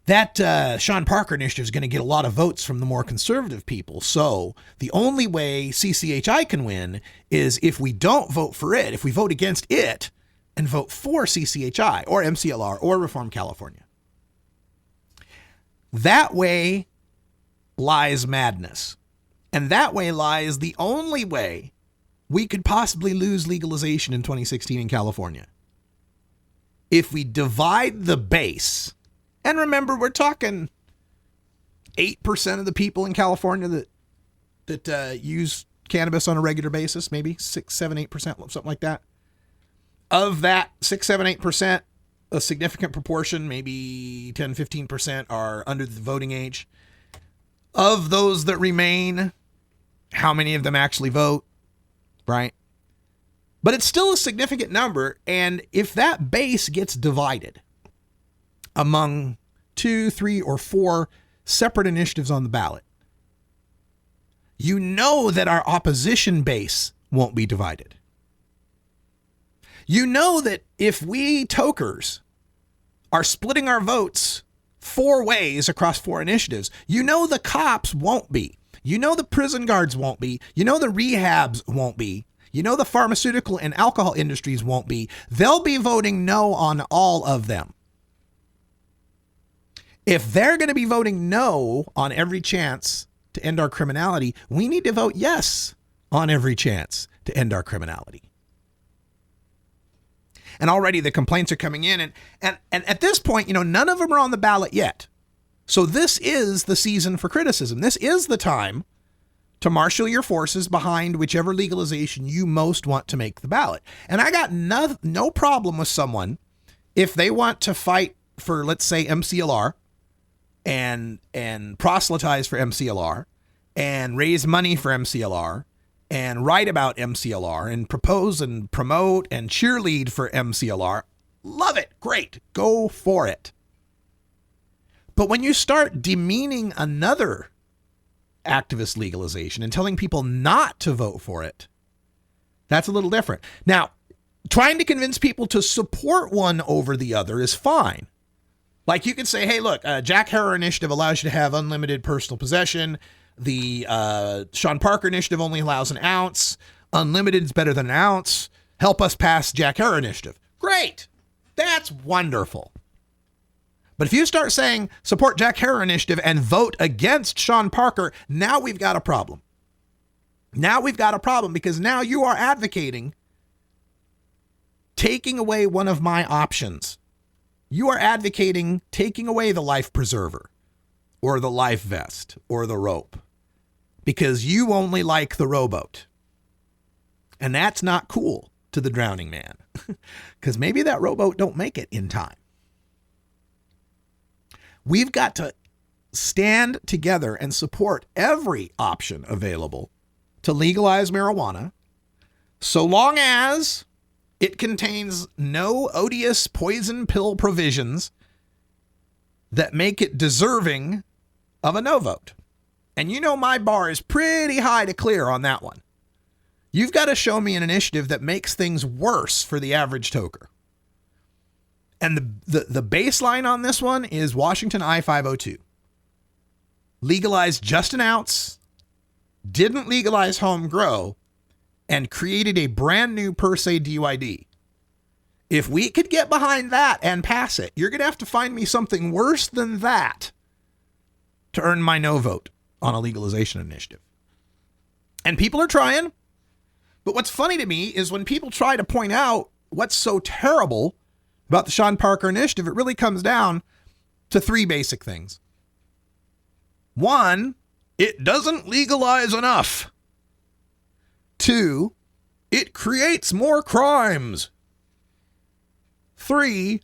that Sean Parker initiative is going to get a lot of votes from the more conservative people. So the only way CCHI can win is if we don't vote for it, if we vote against it and vote for CCHI or MCLR or Reform California. That way lies madness. And that way lies the only way we could possibly lose legalization in 2016 in California. If we divide the base, and remember, we're talking 8% of the people in California that use cannabis on a regular basis, maybe 6, 7, 8%, something like that. Of that 6, 7, 8%, a significant proportion, maybe 10, 15% are under the voting age. Of those that remain, how many of them actually vote, right? But it's still a significant number, and if that base gets divided among 2, 3, or 4 separate initiatives on the ballot, you know that our opposition base won't be divided. You know that if we tokers are splitting our votes 4 ways across 4 initiatives, you know the cops won't be. You know the prison guards won't be. You know the rehabs won't be. You know the pharmaceutical and alcohol industries won't be. They'll be voting no on all of them. If they're going to be voting no on every chance to end our criminality, we need to vote yes on every chance to end our criminality. And already the complaints are coming in. And at this point, none of them are on the ballot yet. So this is the season for criticism. This is the time to marshal your forces behind whichever legalization you most want to make the ballot. And I got no problem with someone if they want to fight for, let's say, MCLR and proselytize for MCLR and raise money for MCLR and write about MCLR and propose and promote and cheerlead for MCLR. Love it. Great. Go for it. But when you start demeaning another activist legalization and telling people not to vote for it, that's a little different. Now, trying to convince people to support one over the other is fine. Like you could say, hey, look, Jack Herer Initiative allows you to have unlimited personal possession. The Sean Parker Initiative only allows an ounce. Unlimited is better than an ounce. Help us pass Jack Herer Initiative. Great. That's wonderful. But if you start saying support Jack Herer Initiative and vote against Sean Parker, now we've got a problem. Now we've got a problem because now you are advocating taking away one of my options. You are advocating taking away the life preserver or the life vest or the rope because you only like the rowboat. And that's not cool to the drowning man because maybe that rowboat don't make it in time. We've got to stand together and support every option available to legalize marijuana so long as it contains no odious poison pill provisions that make it deserving of a no vote. And my bar is pretty high to clear on that one. You've got to show me an initiative that makes things worse for the average toker. And the baseline on this one is Washington I-502. Legalized just an ounce, didn't legalize home grow, and created a brand new per se DUID. If we could get behind that and pass it, you're going to have to find me something worse than that to earn my no vote on a legalization initiative. And people are trying. But what's funny to me is when people try to point out what's so terrible about the Sean Parker Initiative, it really comes down to 3 basic things. 1, it doesn't legalize enough. 2, it creates more crimes. 3,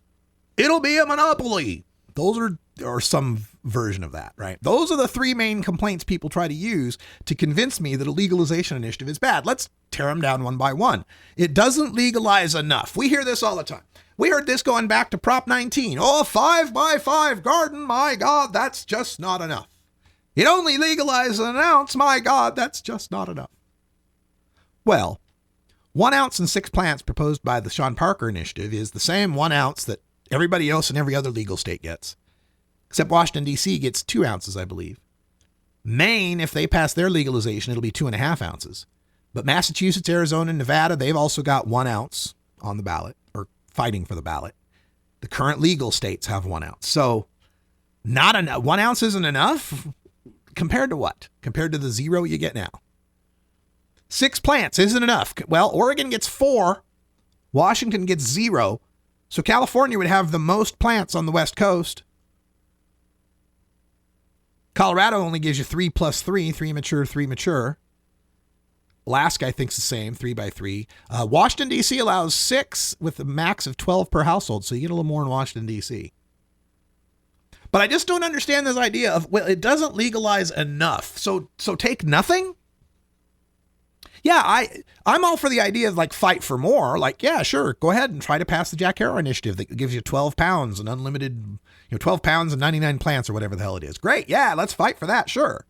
it'll be a monopoly. Those are some version of that, right? Those are the 3 main complaints people try to use to convince me that a legalization initiative is bad. Let's tear them down one by one. It doesn't legalize enough. We hear this all the time. We heard this going back to Prop 19. Oh, 5x5 garden. My God, that's just not enough. It only legalizes an ounce. My God, that's just not enough. Well, 1 ounce and 6 plants proposed by the Sean Parker Initiative is the same 1 ounce that everybody else in every other legal state gets. Except Washington, D.C. gets 2 ounces, I believe. Maine, if they pass their legalization, it'll be 2.5 ounces. But Massachusetts, Arizona, and Nevada, they've also got 1 ounce on the ballot, or fighting for the ballot. The current legal states have 1 ounce. So not enough. 1 ounce isn't enough. Compared to what? Compared to the 0 you get now. 6 plants isn't enough. Well, Oregon gets 4. Washington gets 0. So California would have the most plants on the West Coast. Colorado only gives you 3 plus 3, 3 mature, 3 mature. Alaska, I think, is the same, 3 by 3. Washington, D.C. allows 6 with a max of 12 per household, so you get a little more in Washington, D.C. But I just don't understand this idea of, well, it doesn't legalize enough, so take nothing? Yeah, I'm all for the idea of, like, fight for more. Like, yeah, sure, go ahead and try to pass the Jack Harrow initiative that gives you 12 pounds and unlimited, 12 pounds and 99 plants or whatever the hell it is. Great, yeah, let's fight for that, sure.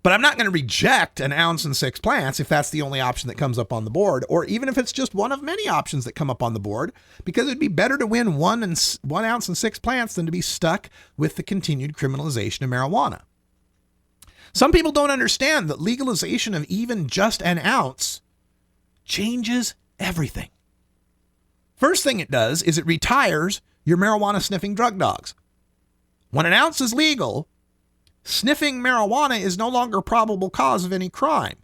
But I'm not going to reject 1 ounce and 6 plants if that's the only option that comes up on the board, or even if it's just one of many options that come up on the board, because it'd be better to win 1 ounce and 6 plants than to be stuck with the continued criminalization of marijuana. Some people don't understand that legalization of even just 1 ounce changes everything. First thing it does is it retires your marijuana sniffing drug dogs. When 1 ounce is legal, sniffing marijuana is no longer a probable cause of any crime.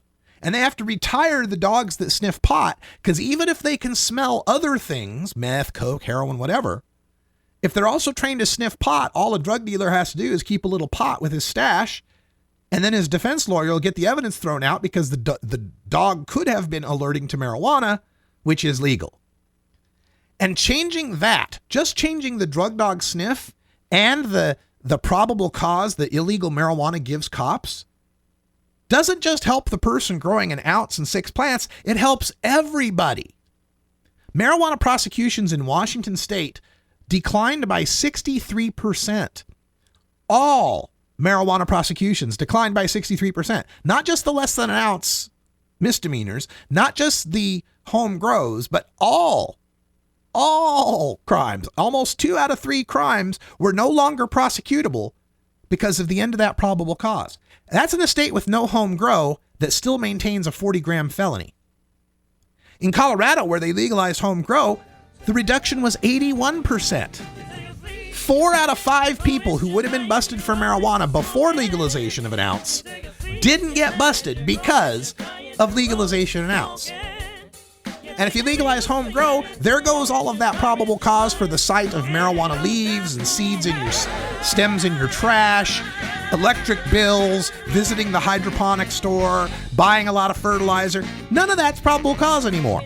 And they have to retire the dogs that sniff pot, because even if they can smell other things, meth, coke, heroin, whatever, if they're also trained to sniff pot, all a drug dealer has to do is keep a little pot with his stash, and then his defense lawyer will get the evidence thrown out because the dog could have been alerting to marijuana, which is legal. And changing that, just changing the drug dog sniff and the probable cause that illegal marijuana gives cops, doesn't just help the person growing 1 ounce and 6 plants, it helps everybody. Marijuana prosecutions in Washington state declined by 63%. All marijuana prosecutions declined by 63%. Not just the less than 1 ounce misdemeanors, not just the home grows, but all crimes. Almost 2 out of 3 crimes were no longer prosecutable because of the end of that probable cause. That's in a state with no home grow that still maintains a 40-gram felony. In Colorado, where they legalized home grow, the reduction was 81%. 4 out of 5 people who would have been busted for marijuana before legalization of 1 ounce didn't get busted because of legalization of 1 ounce. And if you legalize home grow, there goes all of that probable cause for the sight of marijuana leaves and seeds in your stems in your trash, electric bills, visiting the hydroponic store, buying a lot of fertilizer. None of that's probable cause anymore.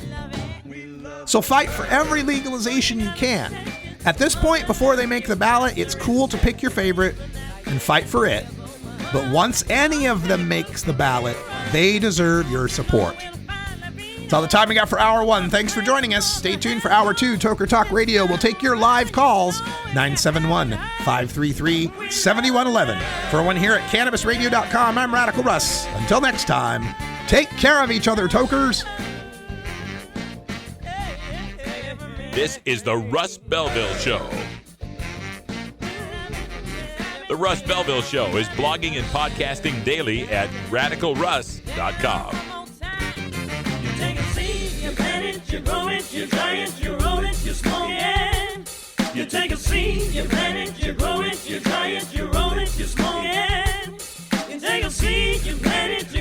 So fight for every legalization you can. At this point, before they make the ballot, it's cool to pick your favorite and fight for it. But once any of them makes the ballot, they deserve your support. That's all the time we got for Hour 1. Thanks for joining us. Stay tuned for Hour 2. Toker Talk Radio will take your live calls, 971-533-7111. For everyone here at CannabisRadio.com, I'm Radical Russ. Until next time, take care of each other, Tokers. This is the Russ Belville Show. The Russ Belville Show is blogging and podcasting daily at RadicalRuss.com. You take a seed, you plant it, you grow it, you dry it, you roll it, you smoke it. You take a seed, you plant it, you grow it, you dry it, you roll it, you smoke it. You take a seed, you plant it, you